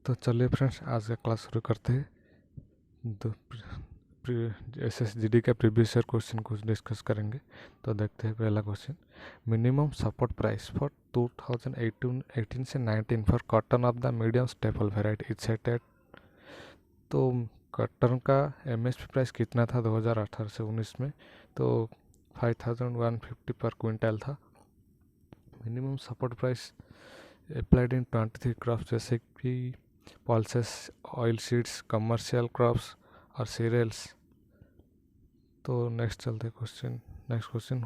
तो चलिए फ्रेंड्स, आज का क्लास शुरू करते हैं। तो SSGD का प्रीवियस ईयर क्वेश्चन कुछ डिस्कस करेंगे। तो देखते हैं पहला question, minimum support price for 2018 से 19 for cotton of the medium staple variety is set at. तो कॉटन का MSP प्राइस कितना था 2018 से 19 में? तो 5150 पर क्विंटल था। Minimum support price applied in 23 crops जैसे कि pulses, oil seeds, commercial crops और सीरियल्स। तो next question,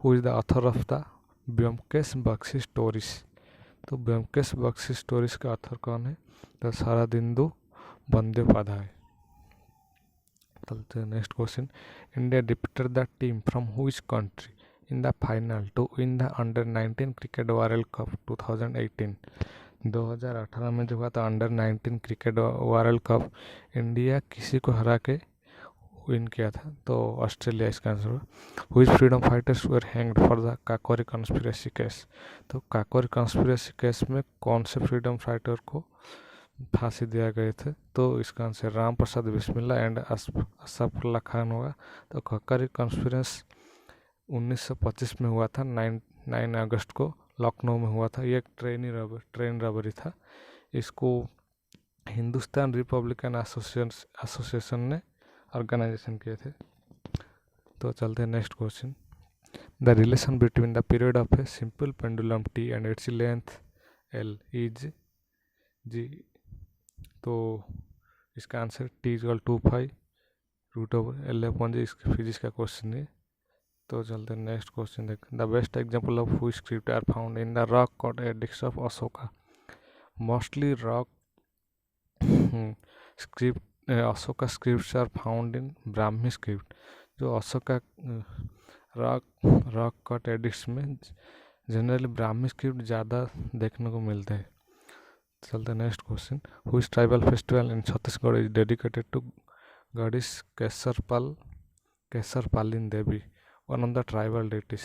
who is the author of the Byomkesh Bakshi stories? तो ब्योमकेश बख्शी स्टोरीज का ऑथर कौन है? तो शरदिंदु बंदोपाध्याय। चलते next question, India defeated the team from which country in the final to win the under 19 cricket world cup 2018? 2018 में जो हुआ था under 19 cricket world cup, India किसी को हरा के विन किया था? तो ऑस्ट्रेलिया इसका आंसर हुआ। Which freedom fighters were hanged for the Kakori conspiracy case? तो काकोरी कॉन्स्पिरेसी केस में कौन से फ्रीडम फाइटर को फांसी दिया गए थे? तो इसका आंसर राम प्रसाद बिस्मिल्ला एंड असफुल्ला खान होगा। तो काकोरी कॉन्स्पिरेसी 1925 में हुआ था, 9 अगस्त को लखनऊ में हुआ था। ये एक ट्रेन रबरी था। इसको हिंदुस्तान रिपब्लिकन एसोसिएशन ने ऑर्गेनाइजेशन किए थे। तो चलते हैं next question, the relation between the period of a simple pendulum T and its length L is G. तो इसका आंसर T=2π √L/G। इसके फिजिक्स का क्वेश्चन है। तो चलते हैं नेक्स्ट क्वेश्चन देखते हैं, the best example of which script are found in the rock cut edicts of Ashoka? Mostly rock script Ashoka scripts are found in Brahmi script. जो अशोका रॉक कट एडिक्ट्स में जनरली ब्राह्मी स्क्रिप्ट ज़्यादा देखने को मिलते हैं। चलते हैं next question, which tribal festival in Chhattisgarh is dedicated to goddess Kesarpalin Devi, one of the tribal deities?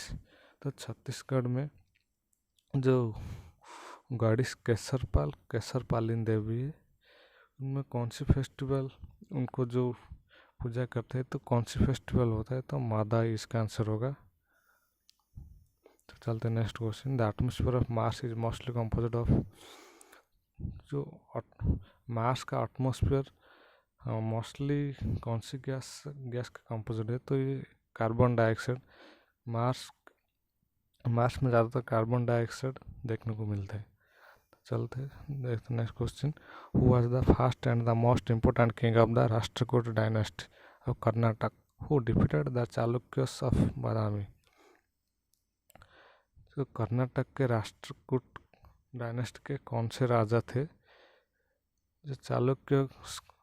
तो छत्तीसगढ़ में जो गॉडेस केसरपालिन देवी है, उनमें कौन सी फेस्टिवल उनको जो पूजा करते हैं, तो कौन सी फेस्टिवल होता है? तो मादाई इसका आंसर होगा। तो चलते हैं next question, the atmosphere of Mars is mostly composed of. जो मार्स का एटमॉस्फेयर मोस्टली कौन सी गैस का कंपोजिट है? तो ये कार्बन डाइऑक्साइड। मार्स में ज़्यादातर कार्बन डाइऑक्साइड देखने को मिलता है। चलते देखते next question, who was the first and the most important king of the Rashtrakuta dynasty of Karnataka who defeated the Chalukyas of Badami? तो कर्नाटक के राष्ट्रकूट डायनेस्टी के कौन से राजा थे जो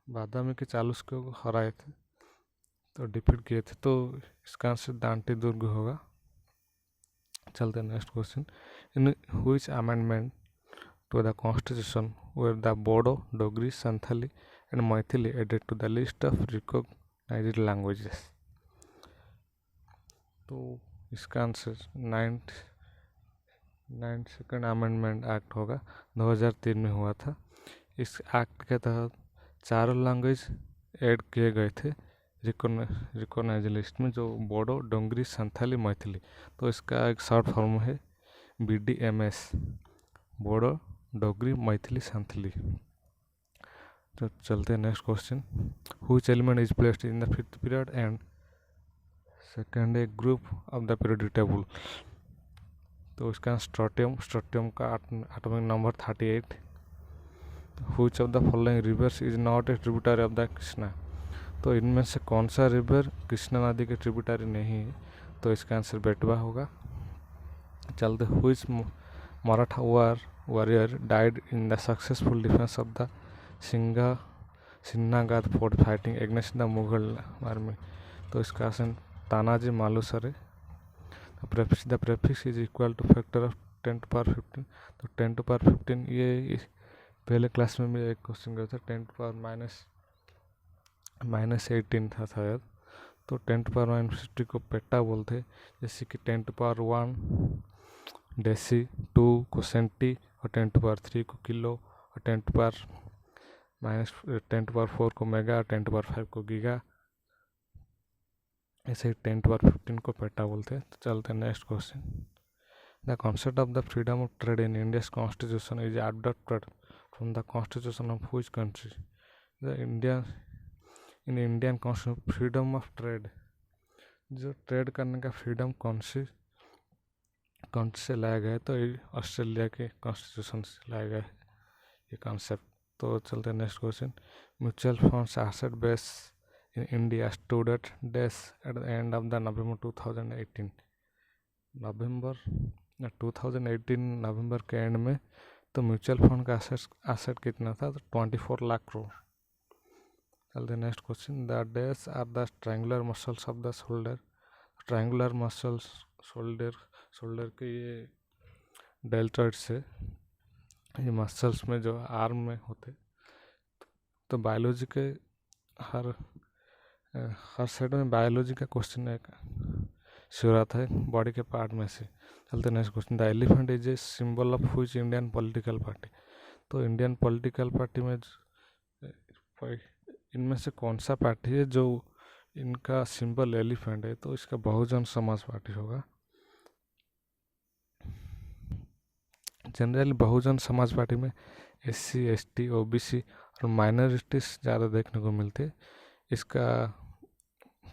बादामी के चालुक्यों को हराए थे, तो डिफीट किए थे? तो इसका आंसर दांटी दुर्ग होगा। चलते next question, in which amendment to the constitution were the Bodo, Dogri, Santhali and Maithili added to the list of recognized languages? तो इसका आंसर 92nd अमेंडमेंट एक्ट होगा, 2003 में हुआ था। इस एक्ट के तहत 4 लैंग्वेज ऐड किए गए थे रिकॉग्नाइज लिस्ट में, जो बोडो, डोंगरी, संथाली, मैथिली। तो इसका एक शॉर्ट फॉर्म है BDMS, बोडो, डोगरी, मैथिली, संथली। तो चलते हैं next question, which element is placed in the 5th period and second A group of the periodic table? तो इसका स्ट्रोटियम का atomic number 38। Which of the following rivers is not a tributary of the Krishna? तो इनमें से कौन सा river Krishna नदी के ट्रिब्यूटरी नहीं है? तो इसका आंसर बेटवा होगा। चलते, which Maratha warrior died in the successful defense of the Sinnagadh fort fighting against the Mughal army? तो इसका answer Tanaji Malusare. The prefix is equal two factor of 10⁻15। तो 10⁻15 ये पहले क्लास में भी एक क्वेश्चन गया था, 10⁻−18 था शायद। तो 10⁻50 को पेटा बोलते, जैसे कि 10⁻1 डेसी, 2 को सेंटी और 10⁻3 को किलो और 10⁻ -10⁴ को मेगा, 10⁵ को गीगा, ऐसे ही 10⁵ को पेटा बोलते हैं। तो चलते हैं next question. The concept of the freedom of trade in India's constitution is adopted from the constitution of which country? The Indian constitution freedom of trade, जो ट्रेड करने का फ्रीडम कौन से लाया गया है? तो ऑस्ट्रेलिया के कॉन्स्टिट्यूशन से लाया गया है ये कॉन्सेप्ट। तो चलते हैं next question. Mutual funds asset base in India stood at dash at the end of the नवंबर 2018। नवंबर के एंड में तो म्यूचुअल फंड का एसेट कितना था? तो 24 लाख करोड़। चलते next question. The dash are the triangular muscles of the shoulder. Triangular muscles shoulder के ये डेल्टॉइड्स है, ये मसल्स में जो आर्म में होते। तो बायोलॉजी के हर साइड में बायोलॉजी का क्वेश्चन एक शुरुआत है बॉडी के पार्ट में से। चलते next question. The elephant is a symbol of which Indian political party? तो इंडियन पॉलिटिकल पार्टी में इनमें से कौन सा पार्टी है जो इनका सिंबल एलिफेंट है? तो इसका बहुजन समाज पार्टी होगा। जनरली बहुजन समाज पार्टी में SC ST OBC और माइनॉरिटीज ज़्यादा देखने को मिलते। इसका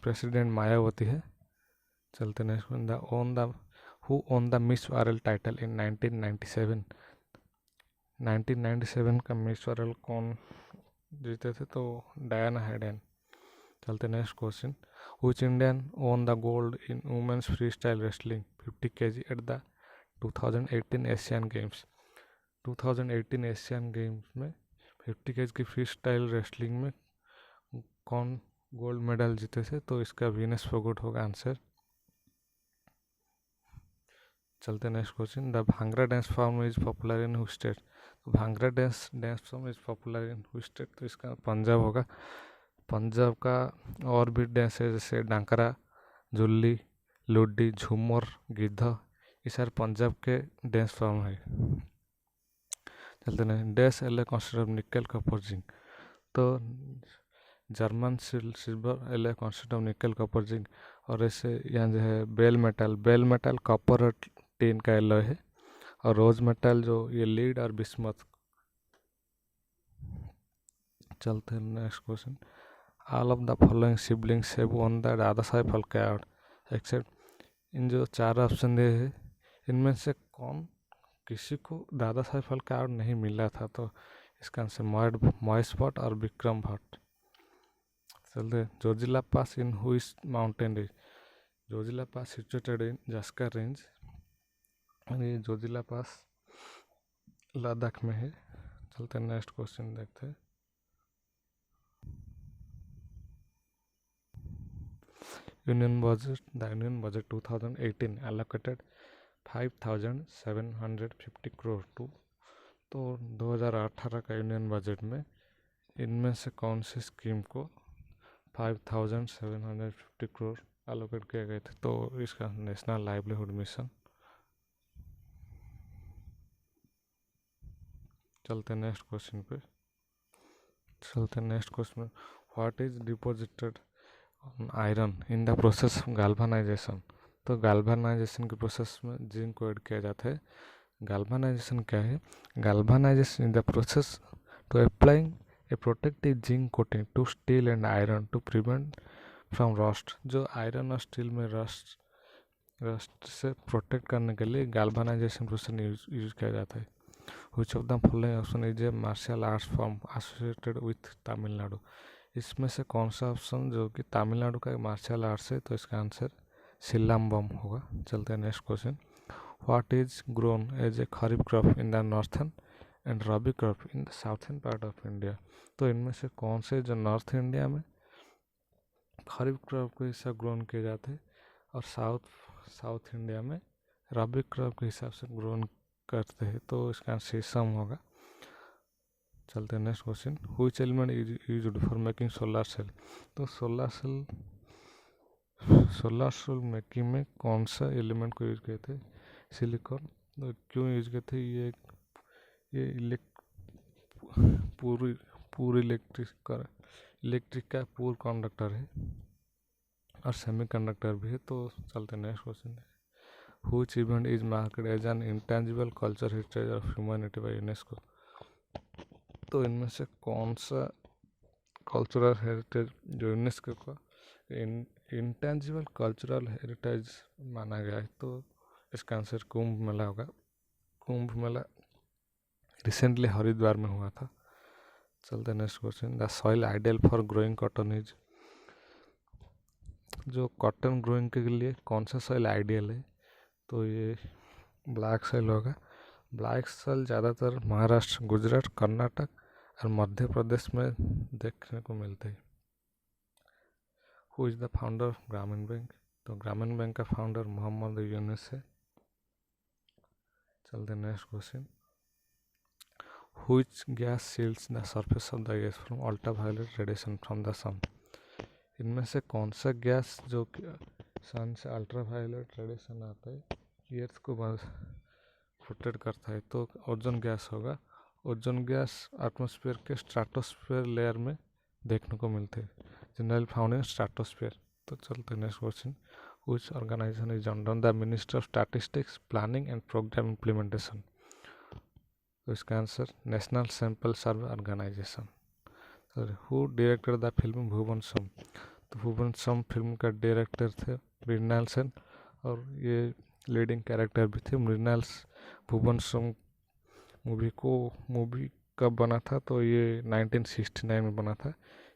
प्रेसिडेंट मायावती है। चलते next who won the miss world title in 1997? 1997 का मिस वर्ल्ड कौन जीते थे? तो डायना हेडन। चलते next question. Which Indian won the gold in women's free style wrestling 50 kg at the 2018 Asian games? 2018 Asian games में 50 kg की free style wrestling में कौन गोल्ड मेडल जीते थे? तो इसका वीनस फोगट होगा आंसर। चलते next question. The bhangra dance form is popular in which state? तो bhangra dance form is popular in which state? तो इसका पंजाब होगा। पंजाब का और भी डांस है जैसे डांकरा, जुल्ली, लुड्डी, झूमर, गिद्ध, ये सारे पंजाब के डांस फॉर्म है। चलते हैं। Dash alloy consider of nickel copper zinc? तो German silver alloy consider of nickel copper zinc. और ऐसे यहाँ जो है बेल मेटल कॉपर और टीन का एलो है। और रोज मेटल जो ये लीड और बिस्मथ। चलते हैं next question. All of the following siblings have won the Dada Saheb Phalke award accept. इन जो चार ऑप्शन दिए हैं इनमें से कौन किसी को दादा साहेब फाल्के अवार्ड नहीं मिला था? तो इसका आंसर महेश भट्ट और विक्रम भट्ट। चलते Zojila pass in which mountain range? Zojila pass situated in Zanskar range. ये जोजिला पास लद्दाख में है। चलते नेक्स्ट क्वेश्चन देखते हैं। The union budget 2018 allocated 5,750 crore to. तो 2018 का यूनियन बजट में इनमें से कौन सी स्कीम को 5,750 करोड़ एलोकेट किए गए थे? तो इसका नेशनल लाइवलीहुड मिशन। चलते नेक्स्ट क्वेश्चन पे। What is deposited iron in the process of galvanisation? तो गाल्वानाइजेशन के प्रोसेस में जिंक को ऐड किया जाता है। गाल्वानाइजेशन क्या है? Galvanization is the process to applying a protective zinc coating to steel and iron to prevent from rust. जो आयरन और स्टील में रस्ट से प्रोटेक्ट करने के लिए गाल्वानाइजेशन प्रोसेस यूज किया जाता है। Which of the following option is a martial arts form associated with Tamil Nadu? इसमें से कौन सा ऑप्शन जो कि तमिलनाडु का मार्शल आर्ट्स है? तो इसका आंसर सिलम्बम होगा। चलते हैं next question. What is grown as a kharif crop in the northern and rabi crop in the southern part of India? तो इनमें से कौन से जो नॉर्थ इंडिया में खरीफ क्रॉप के हिसाब ग्रोन किए जाते हैं और साउथ इंडिया में रबी क्रॉप के हिसाब से ग्रोन करते हैं? तो इसका आंसर शीशम होगा। चलते हैं next question. Which element is used for making solar cell? तो सोलर सेल मेकिंग में कौन सा एलिमेंट को यूज किए थे? सिलिकॉन। तो क्यों यूज किए थे? ये पूर इलेक्ट्रिक का पूर कंडक्टर है और सेमीकंडक्टर भी है। तो चलते नेक्स्ट क्वेश्चन है, which event is marked as an intangible culture heritage of humanity by UNESCO. तो इनमें से कौन सा कल्चरल हेरिटेज जो यूनेस्को का इंटेंजिबल कल्चरल हेरिटेज माना गया है, तो इसका आंसर कुंभ मेला होगा। कुंभ मेला रिसेंटली हरिद्वार में हुआ था। चलते next question, the soil ideal for growing cotton is. जो कॉटन ग्रोइंग के लिए कौन सा सॉइल आइडियल है, तो ये ब्लैक सॉइल होगा। ब्लैक सॉइल ज़्यादातर महाराष्ट्र, गुजरात, कर्नाटक और मध्य प्रदेश में देखने को मिलते हैं। Who is the founder of Grameen bank. तो ग्रामीण बैंक का फाउंडर मोहम्मद यूनुस है। चलते next question, which gas shields the surface of the earth from ultraviolet radiation from the sun. इनमें से कौन सा गैस जो कि सन से अल्ट्रावायलेट रेडिएशन आता है अर्थ को प्रोटेक्ट करता है, तो ओजोन गैस होगा। ओजोन गैस एटमॉस्फेयर के स्ट्रेटोस्फेयर लेयर में देखने को मिलते हैं, जनरली फाउंड इन स्ट्रेटोस्फेयर। तो चलते next question, which organisation is under the ministry of statistics, planning and programme implementation. तो इसका answer national sample survey organisation. Who directed the film Bhuvan Shome. तो भुवन सोम फिल्म का डायरेक्टर थे मृणाल सेन और ये लीडिंग कैरेक्टर भी थे मृणाल। भुवन सोम मूवी कब बना था, तो ये 1969 में बना था।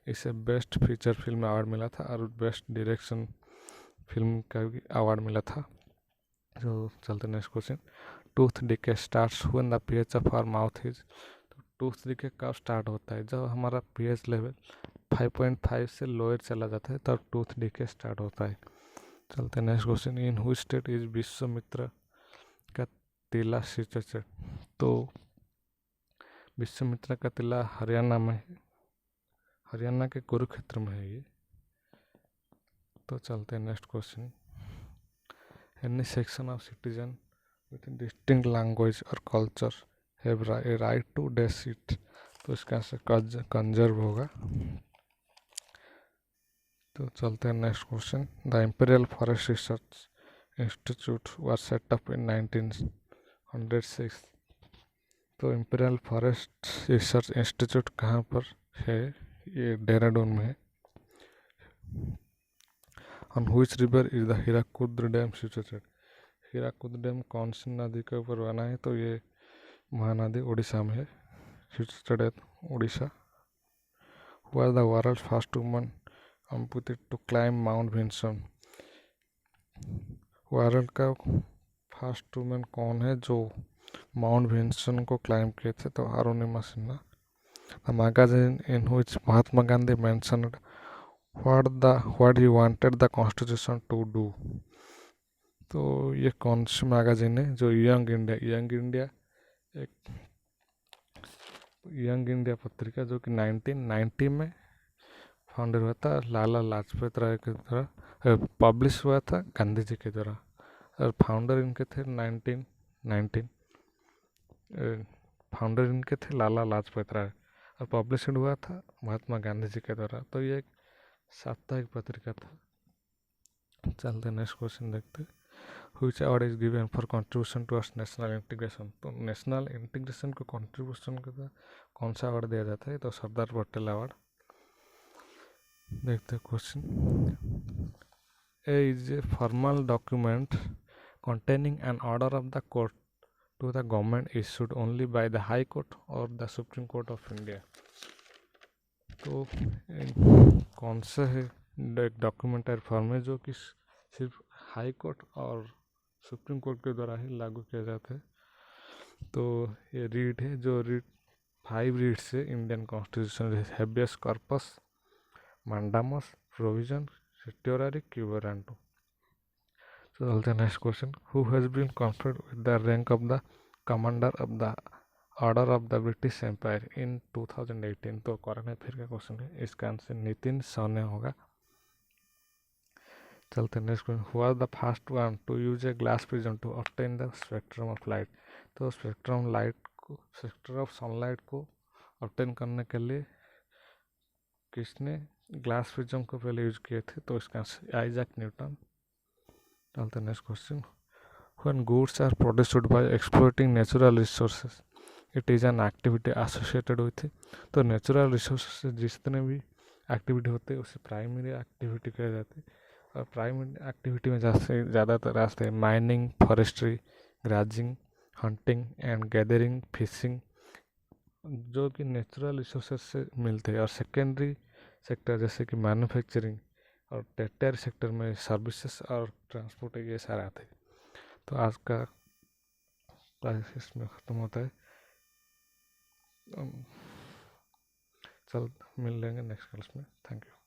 इसे बेस्ट फीचर फिल्म अवार्ड मिला था और बेस्ट डायरेक्शन फिल्म का भी अवार्ड मिला था। तो चलते next question, tooth decay starts when the pH of our mouth is. तो टूथ डिके कब स्टार्ट होता है, जब हमारा पीएच लेवल 5.5 से लोअर चला जाता है तब टूथ डिके स्टार्ट होता है। चलते next question, in which state is Vishwamitra का टीला सिचुएटेड। तो विश्वामित्र का टीला हरियाणा में है, हरियाणा के कुरुक्षेत्र में है ये। तो चलते हैं next question, any section of citizen with distinct language or culture have a right to this it. तो इसका आंसर कंजर्व होगा। तो चलते हैं next question, the imperial forest research institute was set up in 1906। तो इंपीरियल फॉरेस्ट रिसर्च इंस्टीट्यूट कहाँ पर है, ये देहरादून में है। On which river is the Hirakud dam situated. Hirakud dam कौन सी नदी के ऊपर बना है, तो ये महानदी उड़ीसा में है, situated Orissa. Who are the world first woman amputee to climb Mount Vinson. World का फर्स्ट वुमेन कौन है जो माउंट विंसन को क्लाइम किए थे, तो Arunima Sinha. The magazine in which Mahatma Gandhi mentioned what he wanted the constitution to do. तो ये कौन सी मैगजीन है, जो यंग इंडिया पत्रिका जो कि 1990 में फाउंडर हुआ था लाला लाजपत राय के द्वारा, पब्लिश हुआ था गांधी जी के द्वारा, और फाउंडर इनके थे फाउंडर इनके थे लाला लाजपत राय और पब्लिश्ड हुआ था महात्मा गांधी जी के द्वारा। तो ये एक साप्ताहिक पत्रिका था। चलते नेक्स्ट क्वेश्चन देखते, which award is given for contribution towards national integration. तो नेशनल इंटीग्रेशन को कंट्रीब्यूशन का कौन सा अवार्ड दिया जाता है, तो सरदार पटेल अवार्ड। देखते question, A is a formal document containing an order of the court to the government issued only by the High Court or the Supreme Court of India। तो कौन सा है एक डॉक्यूमेंटरी फॉर्म है जो कि सिर्फ हाई कोर्ट और सुप्रीम कोर्ट के द्वारा ही लागू किया जाता है। तो ये रीड है जो 5 रीड्स है Indian constitution, habeas corpus, mandamus, provision, certiorari, quebrantio। So the next question, who has been conferred with the rank of the commander of the order of the British Empire इन 2018। तो current affair का question है, इसका answer Nitin Saumya होगा। चलते next question, who was the first one to use a glass prism to obtain the spectrum of light. तो spectrum of sunlight को obtain करने के लिए किसने ग्लास प्रिज्म को पहले यूज किए थे? तो इसका आंसर आइजैक न्यूटन। चलते next question. When goods are produced by exploiting natural resources, it is an activity associated with। तो नेचुरल रिसोर्स से जितने भी एक्टिविटी होते हैं उसे प्राइमरी एक्टिविटी कहा जाता है। और प्राइमरी एक्टिविटी में ज़्यादातर आते हैं mining, forestry, grazing, hunting and gathering, fishing, जो कि नेचुरल रिसोर्सेज से मिलते हैं। और सेकेंडरी सेक्टर जैसे कि मैन्युफैक्चरिंग और टर्टियरी सेक्टर में सर्विसेज और ट्रांसपोर्ट ये सारे आते हैं। तो आज का क्लास इसमें ख़त्म होता है। चल मिल लेंगे नेक्स्ट क्लास में। Thank you.